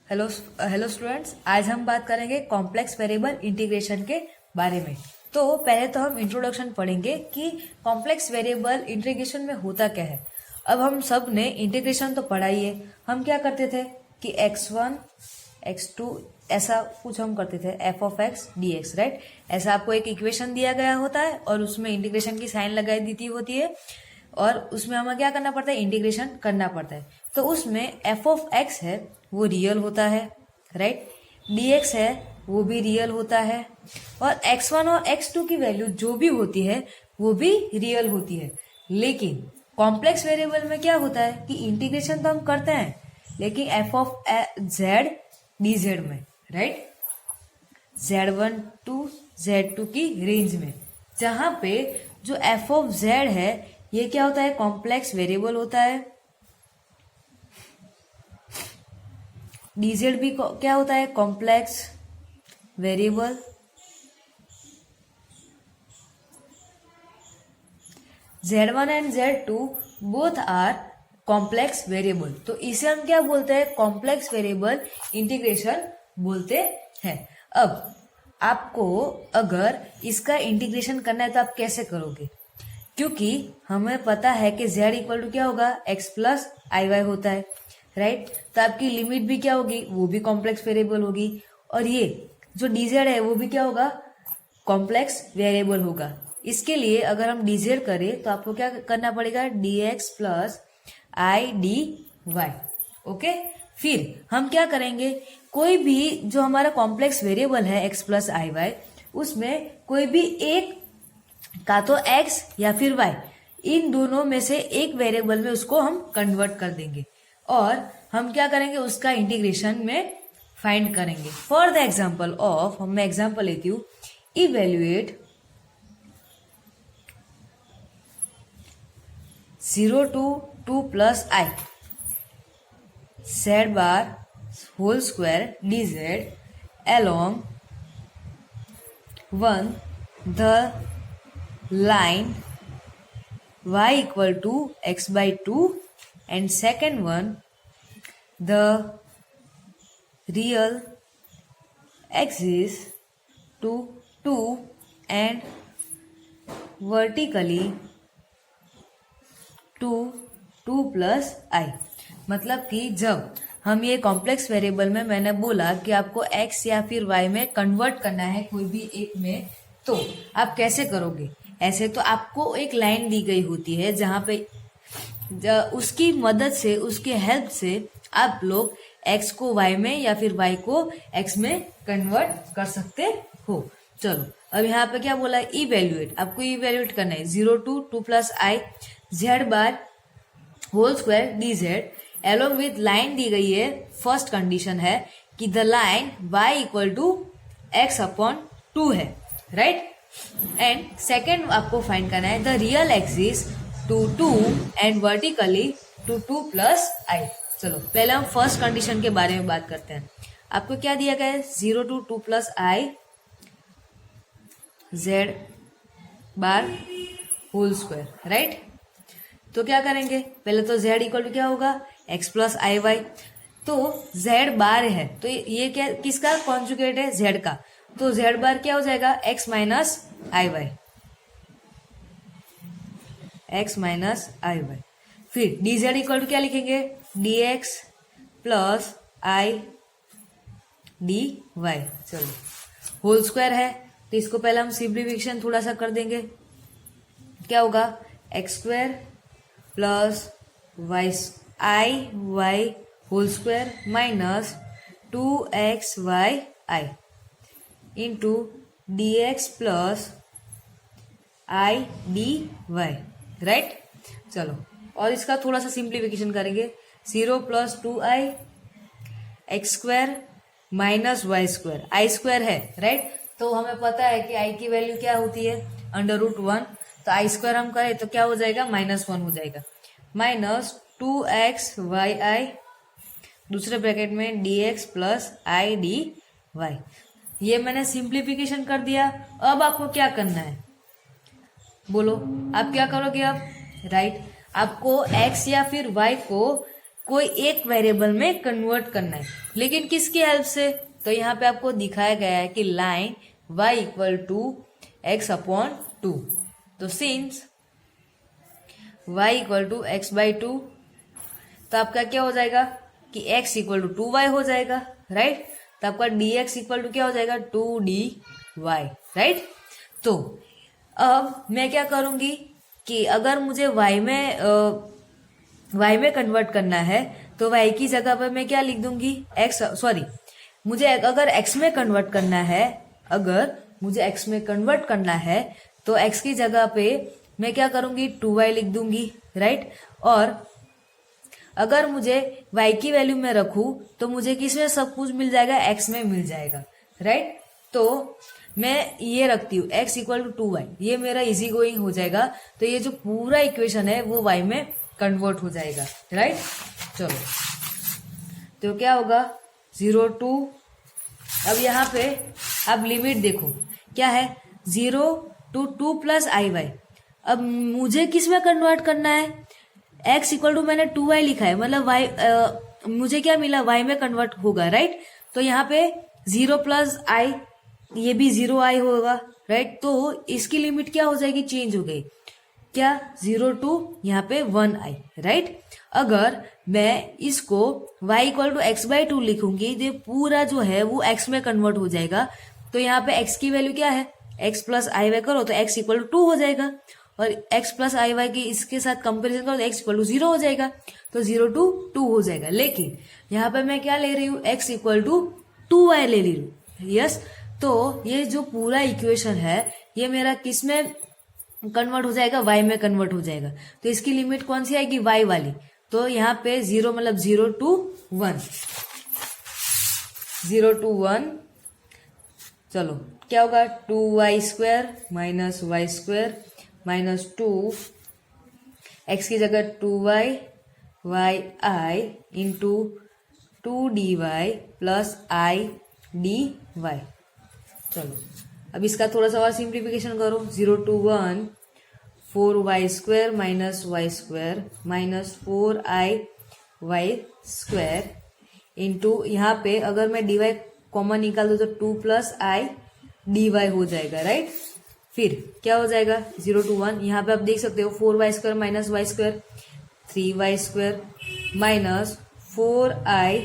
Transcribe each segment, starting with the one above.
Hello hello students, आज हम बात करेंगे कॉम्प्लेक्स वेरिएबल इंटीग्रेशन के बारे में। तो पहले तो हम इंट्रोडक्शन पढ़ेंगे कि कॉम्प्लेक्स वेरिएबल इंटीग्रेशन में होता क्या है। अब हम सब ने इंटीग्रेशन तो पढ़ा ही है। हम क्या करते थे कि x1 x2 ऐसा कुछ हम करते थे, f of x dx, right. ऐसा आपको एक इक्वेशन दिया गया होता है और उसमें इंटीग्रेशन की साइन लगाई दी होती है और उसमें हमें क्या करना पड़ता है, इंटीग्रेशन करना पड़ता है। तो उसमें f ऑफ x है वो रियल होता है, राइट। dx है वो भी रियल होता है और x1 और x2 की वैल्यू जो भी होती है वो भी रियल होती है। लेकिन कॉम्प्लेक्स वेरिएबल में क्या होता है कि इंटीग्रेशन तो हम करते हैं लेकिन f ऑफ z dz में, राइट, z1 टू z2 की रेंज में, जहां पे जो f ऑफ z है ये क्या होता है, कॉम्प्लेक्स वेरिएबल होता है। dz भी क्या होता है, complex variable. z1 and z2 both are complex variable, तो इसे हम क्या बोलते हैं, कॉम्प्लेक्स वेरिएबल इंटीग्रेशन बोलते हैं। अब आपको अगर इसका इंटीग्रेशन करना है तो आप कैसे करोगे, क्योंकि हमें पता है कि z इक्वल टू क्या होगा, x प्लस आई वाई होता है, राइट। तो आपकी लिमिट भी क्या होगी, वो भी कॉम्प्लेक्स वेरिएबल होगी और ये जो dz है वो भी क्या होगा, कॉम्प्लेक्स वेरिएबल होगा। इसके लिए अगर हम dz करें तो आपको क्या करना पड़ेगा, dx plus i d y, okay. फिर हम क्या करेंगे, कोई भी जो हमारा कॉम्प्लेक्स वेरिएबल है x प्लस आई वाई, उसमें कोई भी एक का तो x या फिर y, इन दोनों में से एक वेरिएबल में उसको हम कन्वर्ट कर देंगे और हम क्या करेंगे, उसका इंटीग्रेशन में फाइंड करेंगे। फॉर द एग्जाम्पल ऑफ, मैं एग्जाम्पल लेती हूँ, evaluate 0 to 2 plus I z bar whole square dz along 1 the line y equal to x by 2 and second one the real axis to 2 and vertically 2 plus आई। मतलब कि जब हम ये complex variable में मैंने बोला कि आपको x या फिर y में कन्वर्ट करना है कोई भी एक में, तो आप कैसे करोगे। ऐसे तो आपको एक लाइन दी गई होती है जहां पे उसकी मदद से, उसके हेल्प से आप लोग x को y में या फिर y को x में कन्वर्ट कर सकते हो। चलो अब यहाँ पे क्या बोला, इवेल्युएट, आपको इवेल्युएट करना है 0 to 2 plus i z bar whole square dz along with line दी गई है। फर्स्ट कंडीशन है कि the line y equal to x upon 2 है, राइट। एंड सेकेंड आपको फाइंड करना है the real axis to 2 and vertically to 2 plus i. चलो पहले हम फर्स्ट कंडीशन के बारे में बात करते हैं। आपको क्या दिया गया है, 0 to 2 plus i z bar whole square, right. तो क्या करेंगे, पहले तो z इक्वल टू क्या होगा, x प्लस आई वाई। तो z बार है तो ये क्या, किसका कॉन्जुगेट है, z का। तो z बार क्या हो जाएगा, x minus i y, x minus i y. फिर dz इक्वल टू क्या लिखेंगे, dx plus i d y. चलो होल स्क्वायर है तो इसको पहले हम सिंप्लीफिकेशन थोड़ा सा कर देंगे। क्या होगा, x square plus y i y whole square minus 2xy i into d x plus i d y, right. चलो और इसका थोड़ा सा सिंप्लीफिकेशन करेंगे, 0 plus 2i x square minus y square, i square है, राइट। तो हमें पता है कि आई की वैल्यू क्या होती है, √1। तो आई स्क्वायर हम करें तो क्या हो जाएगा, -1 हो जाएगा, माइनस 2xy दूसरे ब्रैकेट में dx plus i d y. ये मैंने सिंप्लीफिकेशन कर दिया। अब आपको क्या करना है, बोलो आप क्या करोगे अब, राइट। आपको x या फिर y को कोई एक वेरिएबल में कन्वर्ट करना है, लेकिन किसकी हेल्प से? तो यहाँ पे आपको दिखाया गया है कि line y equal to x upon two. तो since y equal to x by two, तो आपका क्या हो जाएगा कि x इक्वल टू 2y हो जाएगा, राइट। तो आपका dx इक्वल टू क्या हो जाएगा 2dy, राइट। तो अब मैं क्या करूंगी कि अगर मुझे y में कन्वर्ट करना है तो y की जगह पर मैं क्या लिख दूंगी मुझे अगर x में कन्वर्ट करना है, अगर मुझे x में कन्वर्ट करना है तो x की जगह पे मैं क्या करूंगी 2y लिख दूंगी, राइट। और अगर मुझे y की वैल्यू में रखूं तो मुझे किसमें सब कुछ मिल जाएगा, x में मिल जाएगा, राइट। तो मैं ये रखती हूँ x इक्वल टू 2y, ये मेरा इजी गोइंग हो जाएगा। तो ये जो पूरा इक्वेशन है वो y में कन्वर्ट हो जाएगा, राइट। चलो तो क्या होगा 0 टू, अब यहाँ पे आप लिमिट देखो क्या है 0 टू 2 प्लस आई वाई। अब मुझे किस में कन्वर्ट करना है, x इक्वल टू मैंने 2y लिखा है, मतलब y मुझे क्या मिला y में कन्वर्ट होगा, राइट। तो यहाँ पे 0 प्लस आई, ये भी 0i होगा, राइट। तो इसकी लिमिट क्या हो जाएगी, चेंज हो गई, क्या 0 टू यहाँ पे 1i, राइट। अगर मैं इसको y equal to x by two लिखूंगी तो पूरा जो है वो x में कन्वर्ट हो जाएगा। तो यहाँ पे x की वैल्यू क्या है, x प्लस आई वाई करो तो x इक्वल टू 2 हो जाएगा, और x प्लस आई वाई की इसके साथ कंपेरिजन करो तो x इक्वल टू 0 हो जाएगा। तो 0 टू 2 हो जाएगा, लेकिन यहाँ पे मैं क्या ले रही हूँ, x इक्वल टू 2y ले रही हूँ, यस। तो ये जो पूरा इक्वेशन है ये मेरा किस में कन्वर्ट हो जाएगा, y में कन्वर्ट हो जाएगा। तो इसकी लिमिट कौन सी आएगी, y वाली। तो यहाँ पे 0 मतलब 0 टू 1, 0 टू 1, चलो क्या होगा 2y square minus y square minus 2, x की जगह 2y y i into 2dy plus i d y. चलो अब इसका थोड़ा सा और सिंप्लीफिकेशन करो, 0 to 1 4y square minus y square minus 4i y square into यहाँ पे अगर मैं dy कॉमन निकाल दूँ तो 2 प्लस आई dy हो जाएगा, राइट। फिर क्या हो जाएगा 0 टू 1, यहाँ पे आप देख सकते हो 4y square minus y square 3y square minus 4i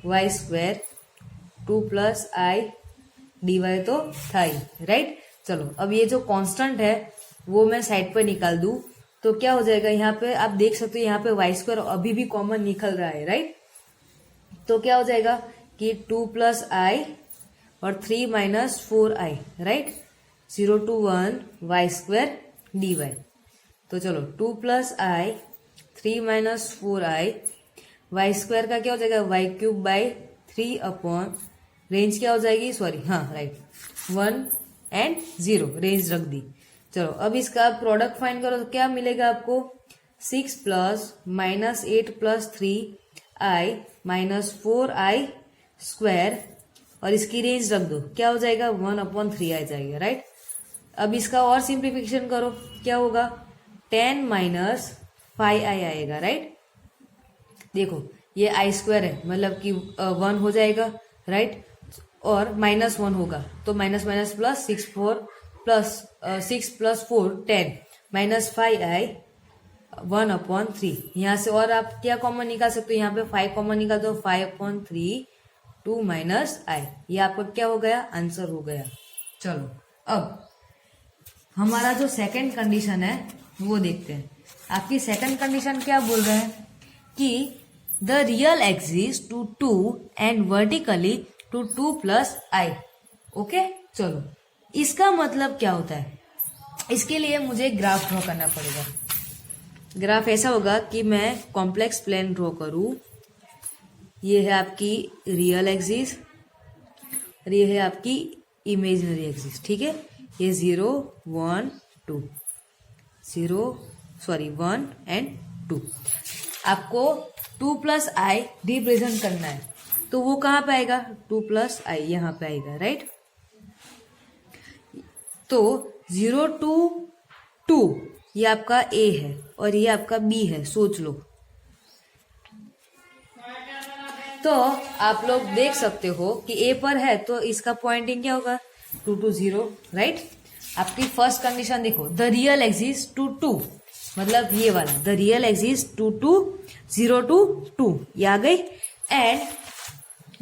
y square 2 plus i dy तो था ही, राइट। चलो अब ये जो कांस्टेंट है वो मैं साइड पर निकाल दूं तो क्या हो जाएगा, यहाँ पे आप देख सकते हो यहाँ पे वाई स्क्वायर अभी भी कॉमन निकल रहा है, राइट। तो क्या हो जाएगा कि 2 प्लस आई और 3 minus 4i, right. 0 to 1 y square d y. तो चलो 2 plus i 3 minus 4i, y square का क्या हो जाएगा y cube by 3 upon range क्या हो जाएगी, सॉरी हाँ राइट 1 एंड 0 रेंज रख दी। चलो अब इसका प्रोडक्ट फाइंड करो तो क्या मिलेगा आपको 6 plus minus 8 plus 3i minus 4i square और इसकी रेंज रख दो, क्या हो जाएगा 1 अपॉन 3 आ जाएगा, राइट। अब इसका और सिंप्लीफिकेशन करो, क्या होगा 10 माइनस 5i आएगा, राइट। देखो ये आई स्क्वायर है मतलब कि 1 हो जाएगा, राइट, और माइनस 1 होगा तो minus minus plus 6 plus 4 10 minus 5i 1 upon 3। यहाँ से और आप क्या कॉमन निकाल सकते हो, यहाँ पे 5 कॉमन निकाल दो 5 अपॉन 3 2 माइनस आई, ये आपका क्या हो गया आंसर हो गया। चलो अब हमारा जो सेकंड कंडीशन है वो देखते हैं। आपकी सेकंड कंडीशन क्या बोल रहे हैं कि the real axis to 2 and vertically to 2 plus i. Okay चलो इसका मतलब क्या होता है, इसके लिए मुझे ग्राफ ड्रॉ करना पड़ेगा। ग्राफ ऐसा होगा कि मैं कॉम्प्लेक्स प्लेन ड्रॉ करूं, ये है आपकी रियल एक्सिस और ये है आपकी इमेजिनरी एक्सिस, ठीक है। ये 0 1 2 1 एंड 2। आपको 2 प्लस आई रिप्रेजेंट करना है तो वो कहाँ पे आएगा 2 प्लस आई यहाँ पे आएगा, राइट। तो 0 टू 2 ये आपका A है और ये आपका B है, सोच लो तो आप लोग देख सकते हो कि ए पर है तो इसका पॉइंटिंग क्या होगा, 2 to 0, राइट। आपकी फर्स्ट कंडीशन देखो, द रियल एग्जिस्ट टू 2, मतलब ये वाला the real exist 2 to 0 to 2, ये आ गई। And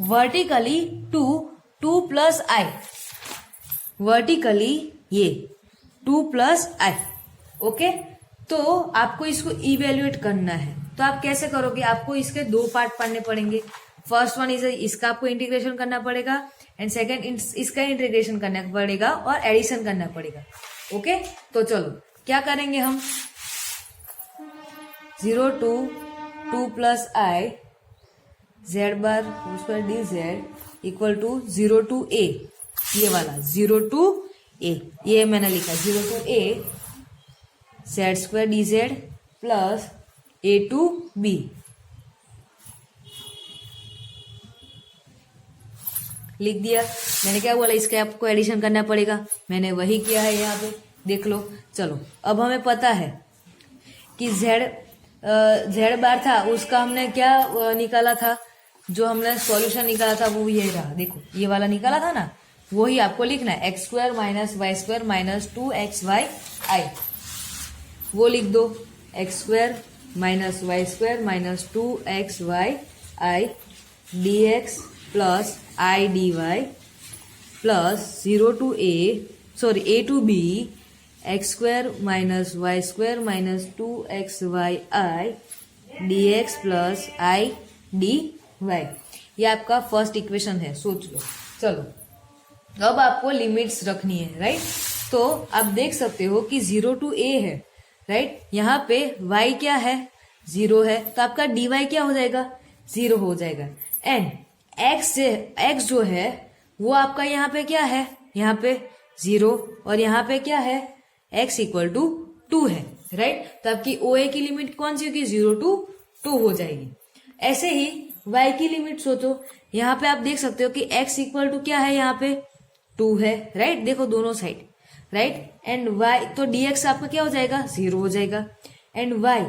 vertically 2 plus I, vertically ये 2 प्लस आई, ओके। तो आपको इसको इवेल्युएट करना है, तो आप कैसे करोगे, आपको इसके दो पार्ट पढ़ने पड़ेंगे। फर्स्ट वन इज इसका आपको इंटीग्रेशन करना पड़ेगा एंड सेकेंड इसका इंटीग्रेशन करना पड़ेगा और एडिशन करना पड़ेगा, ओके। तो चलो क्या करेंगे हम, 0 to 2 plus i z bar square d z equal to 0 to a, ये वाला 0 to a, ये मैंने लिखा 0 to a Z square d Z plus a to b, लिख दिया मैंने। क्या बोला, इसका आपको एडिशन करना पड़ेगा, मैंने वही किया है, यहाँ पे देख लो। चलो अब हमें पता है कि जेड बार था, उसका हमने क्या निकाला था, जो हमने सॉल्यूशन निकाला था वो ये रहा, देखो ये वाला निकाला था ना, वही आपको लिखना है, x square minus y square minus 2xy i, वो लिख दो, x square minus y square minus 2xy i d x plus i d y plus 0 to a to b x square minus y square minus 2xy i d x plus i d y, ये आपका first equation है, सोच लो। चलो अब आपको limits रखनी है, right. तो आप देख सकते हो कि 0 to a है, राइट। यहाँ पे y क्या है, 0 है, तो आपका dy क्या हो जाएगा, 0 हो जाएगा। एंड x जो है वो आपका यहाँ पे क्या है, यहाँ पे 0 और यहाँ पे क्या है, x इक्वल टू 2 है, राइट। तो आपकी OA की लिमिट कौन सी होगी, 0 to 2 हो जाएगी। ऐसे ही y की लिमिट सोचो, यहाँ पे आप देख सकते हो कि x इक्वल टू क्या है, यहाँ पे 2 है, राइट। देखो दोनों साइड, राइट। एंड y तो dx आपका क्या हो जाएगा, 0 हो जाएगा। एंड y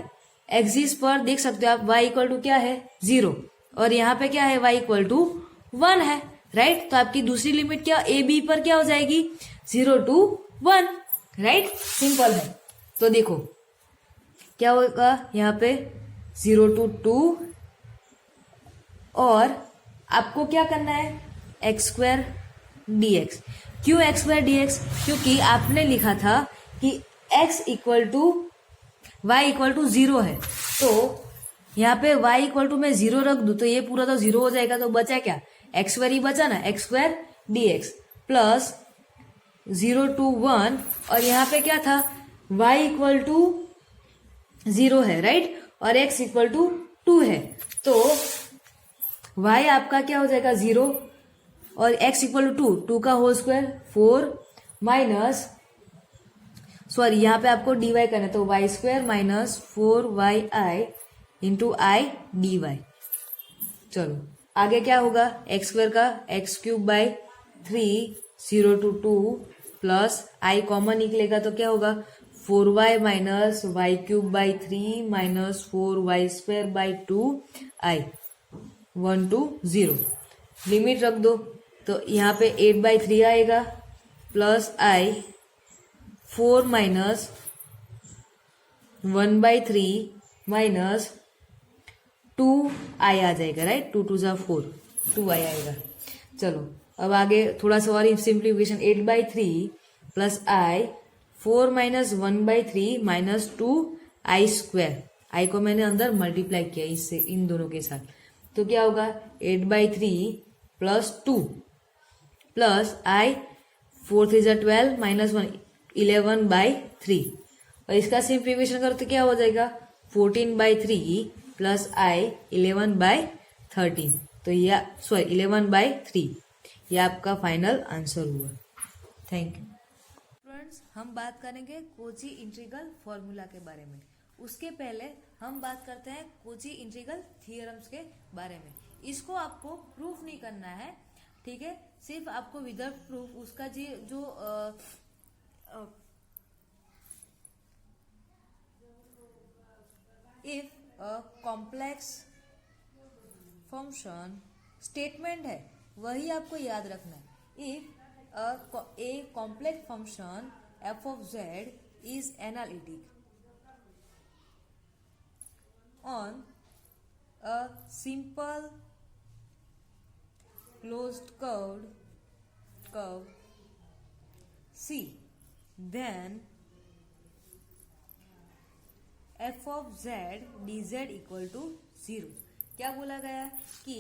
एक्सिस पर देख सकते हो आप, y इक्वल टू क्या है, 0, और यहाँ पे क्या है, y इक्वल टू 1 है, राइट। तो आपकी दूसरी लिमिट क्या, ए बी पर क्या हो जाएगी, 0 to 1, राइट। सिंपल है। तो देखो क्या होगा, यहाँ पे 0 to 2 और आपको क्या करना है, एक्स स्क्वायर डी एक्स। क्यों एक्स स्क्वायर डी एक्स, क्योंकि आपने लिखा था कि x equal to y equal to 0 है, तो यहाँ पे y इक्वल टू मैं 0 रख दूं तो ये पूरा तो 0 हो जाएगा, तो बचा क्या, एक्स स्क्वायर ही बचा ना, x square d x plus 0 to 1, और यहाँ पे क्या था, y इक्वल टू 0 है, राइट, और x इक्वल टू 2 है, तो y आपका क्या हो जाएगा, 0, और x इक्वल टू 2 का होल स्क्वायर 4 माइनस, सॉरी यहाँ पे आपको dy करना है, तो y square minus 4y into i d y. चलो आगे क्या होगा, एक्स स्क्वायर का x cube by 3 0 to 2 plus i common निकलेगा तो क्या होगा, 4y minus y cube by 3 minus 4y square by 2 i 1 to 0। Limit रख दो तो यहाँ पे 8/3 आएगा plus i 4 minus 1/3 minus 2i आ जाएगा, राइट, 2 2 जा 4, 2i आएगा। चलो अब आगे थोड़ा सा और simplification, 8/3 plus i 4 minus 1/3 minus 2i square, आई को मैंने अंदर मल्टीप्लाई किया इससे, इन दोनों के साथ, तो क्या होगा 8/3 प्लस 2 प्लस आई 4 3 जा 12 माइनस 1 11/3, और इसका सिंप्लीफिकेशन करो तो क्या हो जाएगा 14/3 प्लस आई 11/13, तो ये सॉरी 11/3, ये आपका फाइनल आंसर हुआ। Thank you friends. हम बात करेंगे कोची इंटीग्रल फॉर्मूला के बारे में। उसके पहले हम बात करते हैं कोची इंटीग्रल थियरम्स के बारे में। इसको आपको प्रूफ नहीं करना है, ठीक है, सिर्फ आपको विदाउट प्रूफ उसका जो if a complex function statement है, वही आपको याद रखना है. If a complex function f of z is analytic on a simple closed curve C, then f of z dz equal to 0. क्या बोला गया कि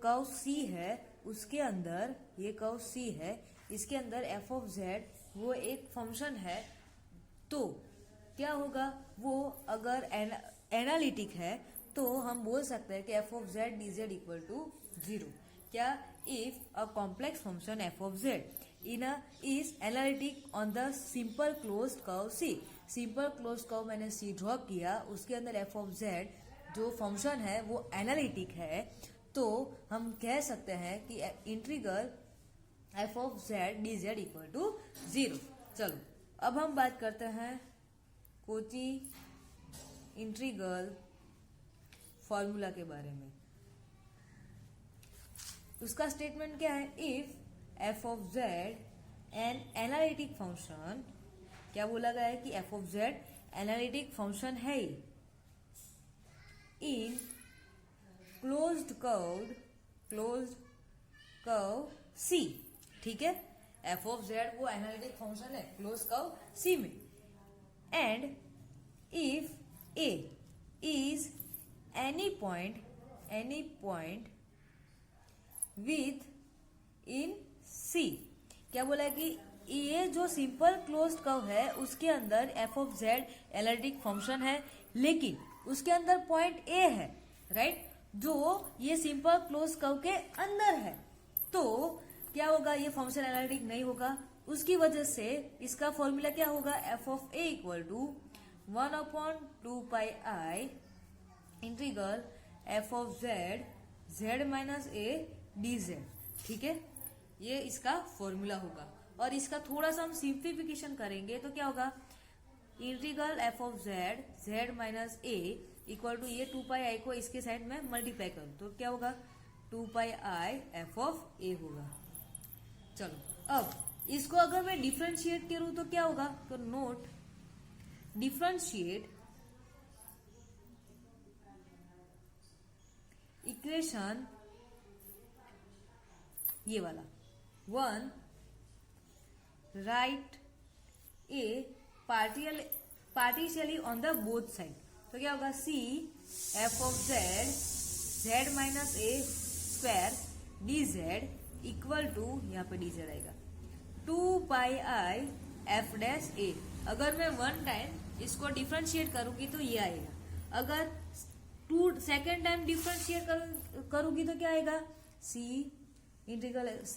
कर्व C है, उसके अंदर ये कर्व C है, इसके अंदर f of z वो एक फंक्शन है, तो क्या होगा, वो अगर एनालिटिक है तो हम बोल सकते हैं कि f of z dz equal to 0. क्या, if a complex function f of z is analytic on the simple closed curve C. Simple closed curve मैंने C ड्रॉ किया, उसके अंदर f of z जो फंक्शन है वो एनालिटिक है, तो हम कह सकते हैं कि integral f of z dz equal to 0. चलो अब हम बात करते हैं कोची इंटीग्रल फॉर्मूला के बारे में. उसका स्टेटमेंट क्या है, if f of z an analytic function, क्या बोला गया है कि f of z analytic function है इन क्लोज्ड कर्व C. ठीक है, f of z वो एनालिटिक फंक्शन है क्लोज कर्व C में, and if a is any point with in C. क्या बोला है कि ये जो सिंपल क्लोज्ड कर्व है उसके अंदर f of z analytic function है, लेकिन उसके अंदर पॉइंट A है, राइट, जो ये सिंपल क्लोज्ड कर्व के अंदर है, तो क्या होगा, ये फंक्शन एनालिटिक नहीं होगा. उसकी वजह से इसका फॉर्मूला क्या होगा, f of a equal to 1/2πi integral f of z minus a dz. ठीक है, ये इसका फॉर्मूला होगा. और इसका थोड़ा सा हम सिंप्लीफिकेशन करेंगे तो क्या होगा, integral f of z minus a equal to ये 2πi को इसके साइड में मल्टीप्लाई करूं तो क्या होगा, 2πi f of a होगा. चलो अब इसको अगर मैं डिफरेंशिएट करूं तो क्या होगा, तो नोट डिफरेंशिएट इक्वेशन ये वाला 1 right a partially on the both side, तो क्या होगा, C f of z minus a square dz equal to, यहाँ पे dz आएगा 2πi f डैश a. अगर मैं वन टाइम इसको डिफरेंशिएट करूंगी तो ये आएगा, अगर सेकेंड टाइम डिफरेंशिएट करूंगी तो क्या आएगा, C integral C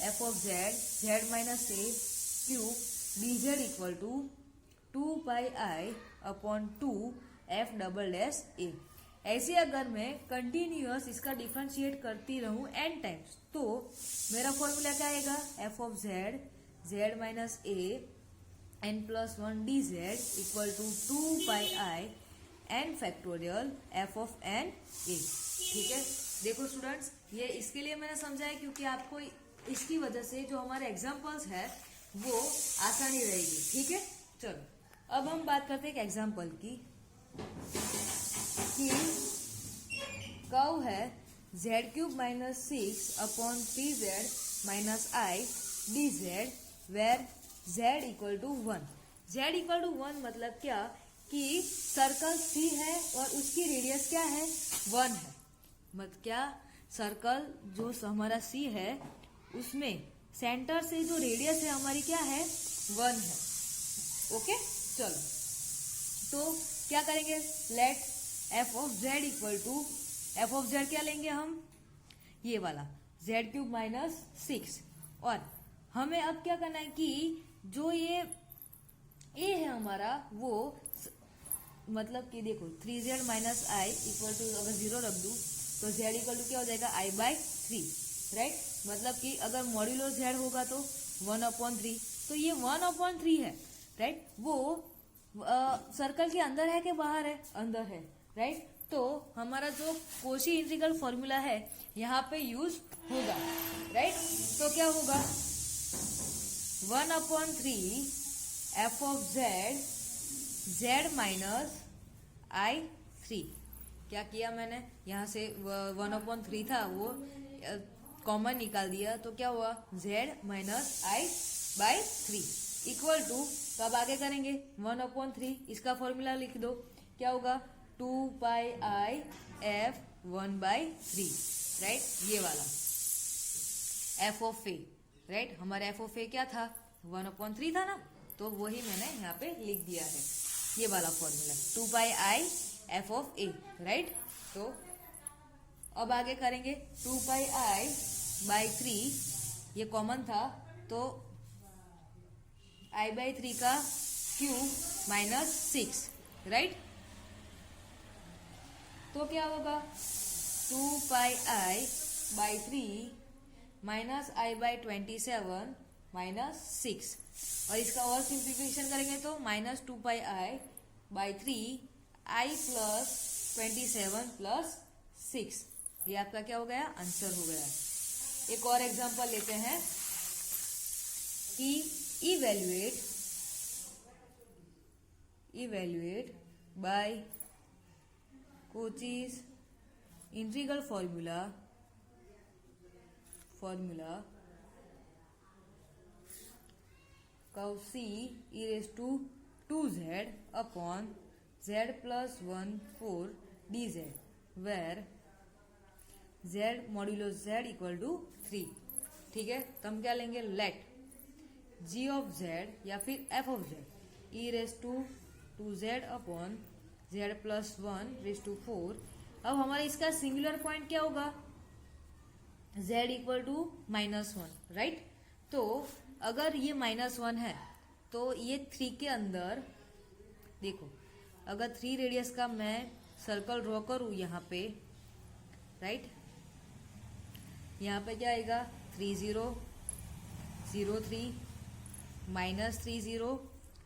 f of z minus a cube dz equal to 2πi upon 2 f double dash a. ऐसे अगर मैं कंटिन्यूअस इसका डिफरेंशिएट करती रहूं n टाइम्स तो मेरा फॉर्मूला क्या आएगा, f of z minus a n plus 1 dz equal to 2πi n factorial f of n a. ठीक है, देखो स्टूडेंट्स, ये इसके लिए मैंने समझाया क्योंकि आपको इसकी वजह से जो हमारे एग्जाम्पल्स है वो आसानी रहेगी. ठीक है, चलो अब हम बात करते हैं एक एग्जाम्पल की, कि कर्व है z³ minus 6 upon 3z minus i dz where z equal to 1. z equal to 1 मतलब क्या, कि सर्कल C है और उसकी रेडियस क्या है, 1 है. मत क्या, सर्कल जो हमारा C है उसमें सेंटर से जो रेडियस है हमारी क्या है, 1 है. ओके, चलो तो क्या करेंगे, let f of z equal to, f of z क्या लेंगे हम, ये वाला z³ माइनस 6. और हमें अब क्या करना है कि जो ये a है हमारा वो मतलब कि देखो 3z minus i equal to, अगर 0 रख दूं तो z इक्वल टू क्या हो जाएगा, i/3, राइट. मतलब कि अगर मॉड्यूलो z होगा तो 1/3, तो ये 1/3 है, राइट. वो सर्कल के अंदर है कि बाहर है, अंदर है, राइट. तो हमारा जो कोशी इंटीग्रल फॉर्मूला है यहाँ पे यूज होगा, राइट। तो क्या होगा 1/3 F of Z minus I3। क्या किया मैंने, यहाँ से 1/3 था वो कॉमन निकाल दिया, तो क्या हुआ z minus I/3 equal to, तो अब आगे करेंगे 1/3, इसका फॉर्मूला लिख दो, क्या होगा 2 पाई I f 1/3, राइट। ये वाला f ऑफ a, राइट। हमारा f ऑफ a क्या था 1/3 था ना, तो वही मैंने यहाँ पे लिख दिया है, ये वाला formula 2 pi I f of a, right. तो अब आगे करेंगे 2 पाई I/3, ये कॉमन था, तो I/3 का क्यूब माइनस 6, राइट। तो क्या होगा 2 पाई I/3 माइनस I/27 माइनस 6, और इसका और सिंप्लीफिकेशन करेंगे तो minus 2 pi I/3 I plus 27 plus 6, ये आपका क्या हो गया आंसर हो गया। एक और एग्जांपल लेते हैं कि evaluate by Cauchy's integral formula C e⁻²z upon z plus 1/4 dz where z modulo z equal to 3। ठीक है, तो हम क्या लेंगे, लेट g ऑफ z या फिर f of z e⁻² upon z plus 1/4। अब हमारा इसका सिंगुलर पॉइंट क्या होगा z इक्वल टू -1, राइट। तो अगर ये -1 है तो ये 3 के अंदर देखो, अगर 3 रेडियस का मैं सर्कल ड्रॉ करूं यहाँ पे, राइट, यहाँ पे क्या आएगा 3 0 0 3 -3 0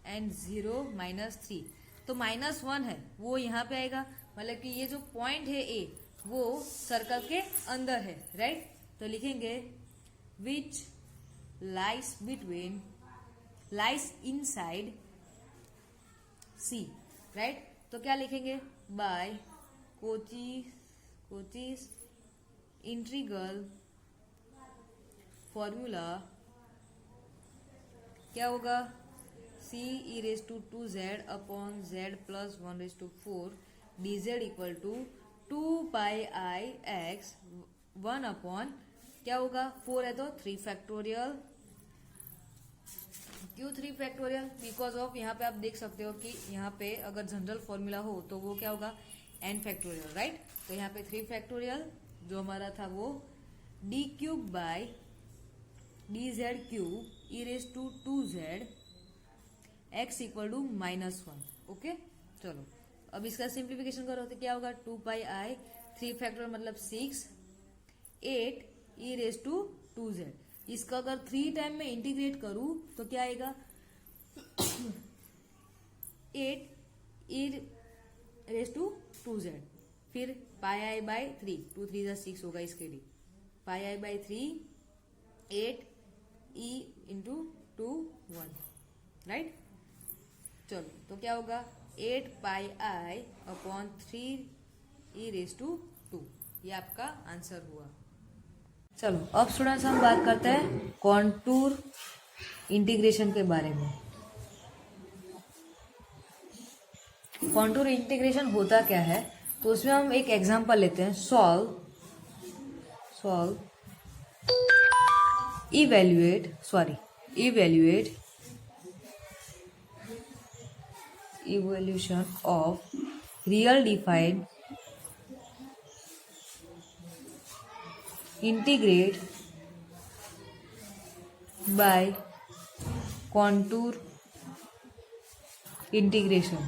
एंड 0 -3, तो -1 है वो यहाँ पे आएगा, मतलब कि ये जो पॉइंट है ए वो सर्कल के अंदर है, राइट। तो लिखेंगे which lies inside C, right. तो क्या लिखेंगे बाय कोचीज इंटीग्रल फॉर्मूला क्या होगा C e⁻² upon z plus 1/4 dz equal to 2 pi I x 1 upon क्या होगा 4 है तो 3 फैक्टोरियल। क्यों 3 फैक्टोरियल, बिकॉज ऑफ यहाँ पे आप देख सकते हो कि यहाँ पे अगर जनरल फॉर्मूला हो तो वो क्या होगा n फैक्टोरियल, राइट। तो यहाँ पे 3 फैक्टोरियल जो हमारा था वो d³ by dz³ e⁻² x equal to -1, okay. चलो अब इसका सिंप्लीफिकेशन करो तो क्या होगा 2 पाई I 3 फैक्टोरियल मतलब 6 8 e⁻²z। इसका अगर 3 टाइम में इंटीग्रेट करूं तो क्या आएगा 8 e⁻²z, फिर पाई I/3 2 3 6 होगा इसके लिए, पाई I/3 8 e इंटू 2 1, राइट। चलो तो क्या होगा 8 पाई I अपॉन 3 e⁻², ये आपका आंसर हुआ। चलो अब स्टूडेंट्स हम बात करते हैं कॉन्टूर इंटीग्रेशन के बारे में। कॉन्टूर इंटीग्रेशन होता क्या है, तो उसमें हम एक एग्जांपल लेते हैं, solve evaluation of real defined integrate by contour integration।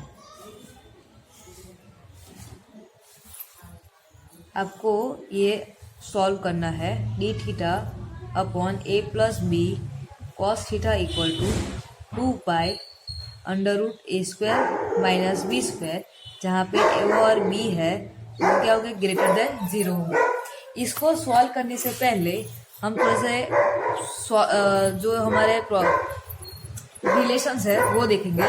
आपको ये सॉल्व करना है डी थीटा अपॉन a प्लस b cos theta equal to 2 pi √a² - b², जहाँ पे a और b है वो क्या होगा, ग्रेटर देन 0 होगा। इसको सॉल्व करने से पहले हम थोड़े से जो हमारे रिलेशंस है वो देखेंगे।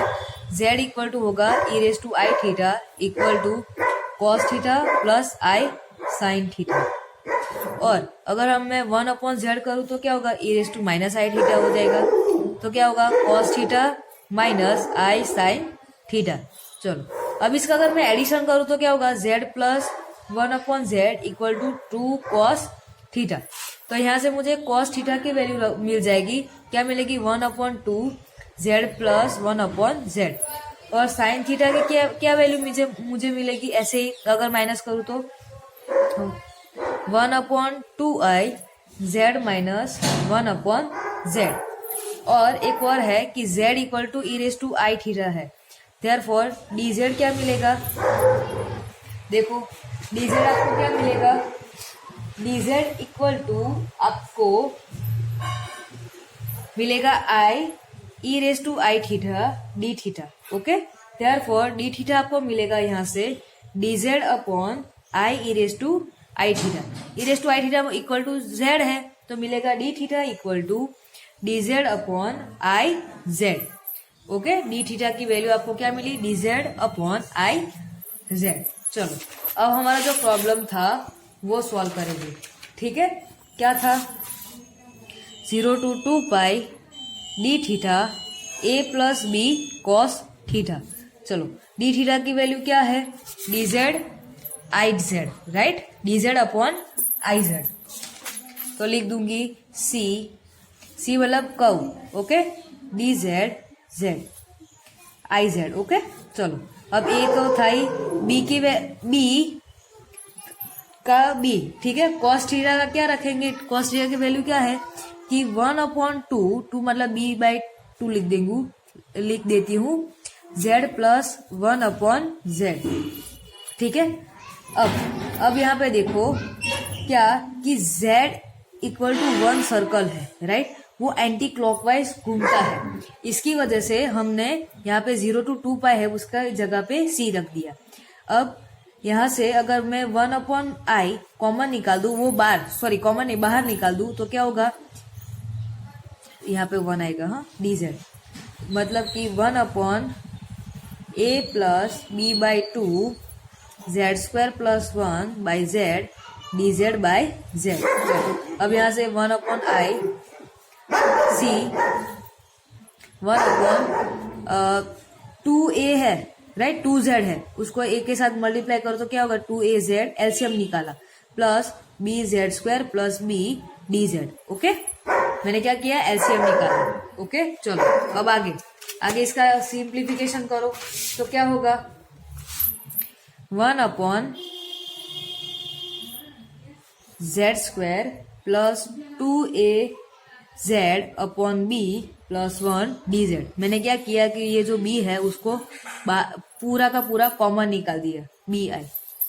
z इक्वल टू होगा e raise to i theta equal to cos theta plus i sine theta. और अगर हम मैं 1/z करूँ तो क्या होगा, e raise to minus i theta हो जाएगा। तो क्या होगा, cos theta minus i sine theta. चलो अब इसका अगर मैं एडिशन करूँ तो क्या होगा, z plus 1/z equal to 2 cos theta. तो यहाँ से मुझे कॉस थीटा की वैल्यू मिल जाएगी, क्या मिलेगी, 1/2 z प्लस 1/z। और साइन थीटा की क्या वैल्यू मुझे मिलेगी, ऐसे ही अगर माइनस करूँ तो 1/2i z माइनस 1/z। और एक और है कि z equal to e raise to i theta है, देयरफॉर dz क्या मिलेगा, देखो dz आपको क्या मिलेगा, dz इक्वल टू आपको मिलेगा i e raise to i theta d theta. Okay, therefore d theta आपको मिलेगा यहाँ से dz upon i e raise to i theta. E raise to i theta equal to z है, तो मिलेगा d theta equal to dz upon i z. Okay, d theta की value आपको क्या मिली, dz अपॉन आई जेड। चलो अब हमारा जो प्रॉब्लम था वो सॉल्व करेंगे। ठीक है, क्या था, 0 to 2 pi d theta a plus b cos theta. चलो डी थीटा की वैल्यू क्या है, dz i z, right, dz upon i z. तो लिख दूंगी सी मतलब curve. Okay, dz z i z. Okay, चलो अब ए तो था ही, बी की बी का बी, ठीक है, कॉस थीटा का क्या रखेंगे, कॉस थीटा की वैल्यू क्या है कि 1/2 मतलब b/2 लिख देती हूँ z प्लस 1/z। ठीक है, अब यहाँ पे देखो क्या कि z इक्वल टू 1 सर्कल है, राइट, वो एंटी क्लॉकवाइज घूमता है। इसकी वजह से हमने यहाँ पे 0 to 2 पाई है उसका जगह पे c रख दिया। अब यहाँ से अगर मैं 1/i कॉमन निकाल दूं, वो कॉमन नहीं बाहर निकाल दूं, तो क्या होगा, यहाँ पे 1 आएगा, हाँ, dz मतलब कि 1/a plus b/2 z² plus 1/z dz by z। अब यहाँ से 1/i c 1/2a है, राइट, 2z है, उसको a के साथ मल्टीप्लाई करो तो क्या होगा, 2az एलसीएम निकाला plus bz² plus b dz। Okay, मैंने क्या किया, एलसीएम निकाला। ओके, चलो अब आगे इसका सिंप्लीफिकेशन करो तो क्या होगा, 1/z² plus 2az upon b plus 1 dz। मैंने क्या किया कि ये जो b है उसको पूरा का पूरा कॉमन निकाल दिया, bi।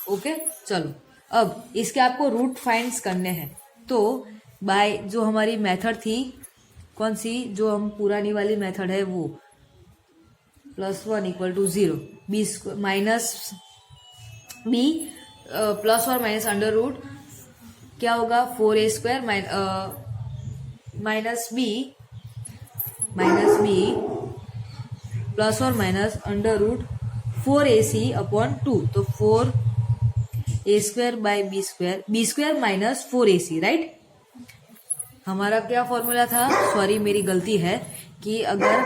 ओके, चलो अब इसके आपको रूट फाइंड्स करने हैं। तो बाय जो हमारी मेथड थी, कौन सी, जो हम पुरानी वाली मेथड है वो, +1 equal to 0 b minus b plus और माइनस अंडर रूट क्या होगा, 4a² माइनस बी प्लस और minus under root 4ac upon 2। तो 4a² by b² minus 4ac, right. हमारा क्या फॉर्मूला था, सॉरी मेरी गलती है, कि अगर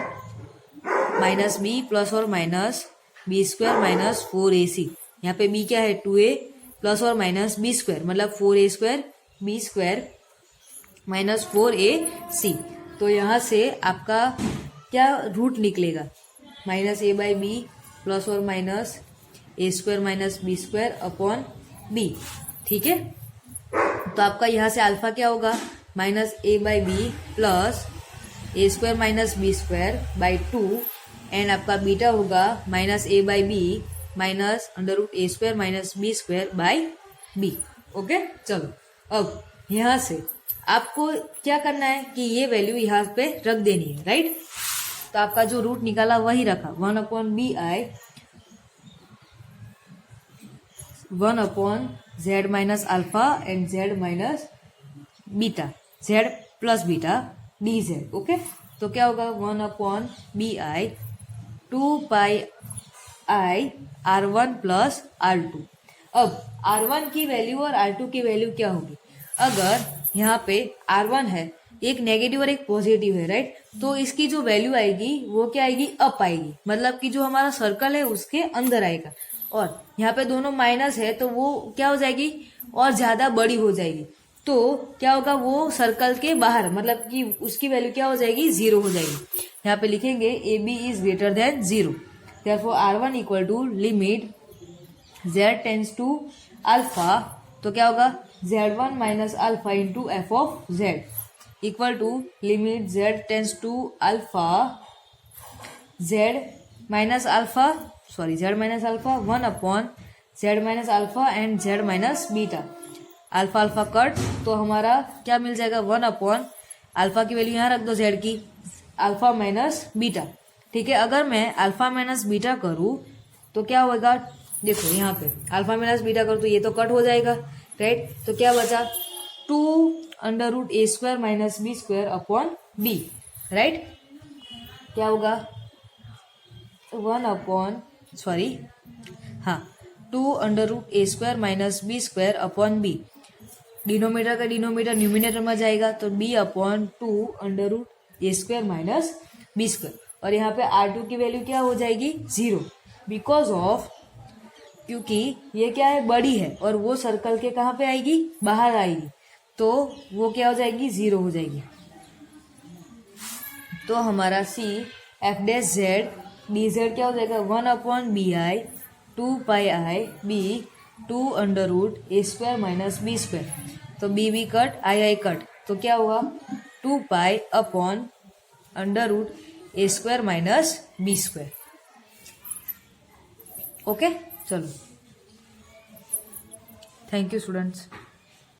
माइनस बी प्लस और माइनस b² माइनस 4ac, यहाँ पे b क्या है 2a प्लस और माइनस b² मतलब 4a² b² माइनस 4ac। तो यहाँ से आपका क्या रूट निकलेगा, -a/b प्लस और minus a² minus b² upon b। ठीक है, तो आपका यहाँ से अल्फा क्या होगा, -a/b plus a² minus b² by 2 and आपका बीटा होगा -a/b minus under root a² minus b² by b। Okay, चलो अब यहाँ से आपको क्या करना है कि ये वैल्यू यहाँ पे रख देनी है, राइट। तो आपका जो रूट निकाला वही रखा, 1/bi 1 upon z minus alpha and z minus beta, z plus beta dz। Okay, तो क्या होगा 1 upon bi 2 pi i r1 plus r2। अब r1 की वैल्यू और r2 की वैल्यू क्या होगी? अगर यहाँ पे r1 है, एक नेगेटिव और एक पॉजिटिव है, राइट, तो इसकी जो वैल्यू आएगी वो क्या आएगी? अप आएगी, मतलब कि जो हमारा सर्कल है उसके अंदर आएगा। और यहाँ पे दोनों माइनस है तो वो क्या हो जाएगी? और ज्यादा बड़ी हो जाएगी। तो क्या होगा? वो सर्कल के बाहर, मतलब कि उसकी वैल्यू क्या हो जाएगी? 0 हो जाएगी। यहाँ पे लिखेंगे a b is greater than 0, therefore r1 equal to limit z tends to alpha, तो क्या होगा? z1 minus alpha into f of z equal to limit z tends to alpha z minus alpha 1 upon z minus alpha and z minus beta. Alpha alpha cut, तो हमारा क्या मिल जाएगा? 1 upon alpha की value यहाँ रख दो z की, alpha minus beta. ठीक है, अगर मैं अल्फा माइनस बीटा करूँ तो क्या होगा? देखो यहाँ पे अल्फा माइनस बीटा करूँ तो ये तो कट हो जाएगा, राइट। तो क्या बचा? 2 under root a square minus b square upon b, right. क्या होगा? 2 under root a square minus b square upon b. Denominator का डिनोमीटर न्यूमिनेटर में जाएगा तो b upon 2 under root a square minus b square. और यहाँ पे r2 की वैल्यू क्या हो जाएगी? 0, बिकॉज ऑफ, क्योंकि ये क्या है? बड़ी है और वो सर्कल के कहाँ पे आएगी? बाहर आएगी, तो वो क्या हो जाएगी? 0 हो जाएगी। तो हमारा c f dash z d z क्या हो जाएगा? 1 upon b i 2 pi i b 2 under root a square minus b square. तो बी कट, आई कट, तो क्या हुआ? 2 pi upon under root a square minus b square. Okay, चलो, thank you students.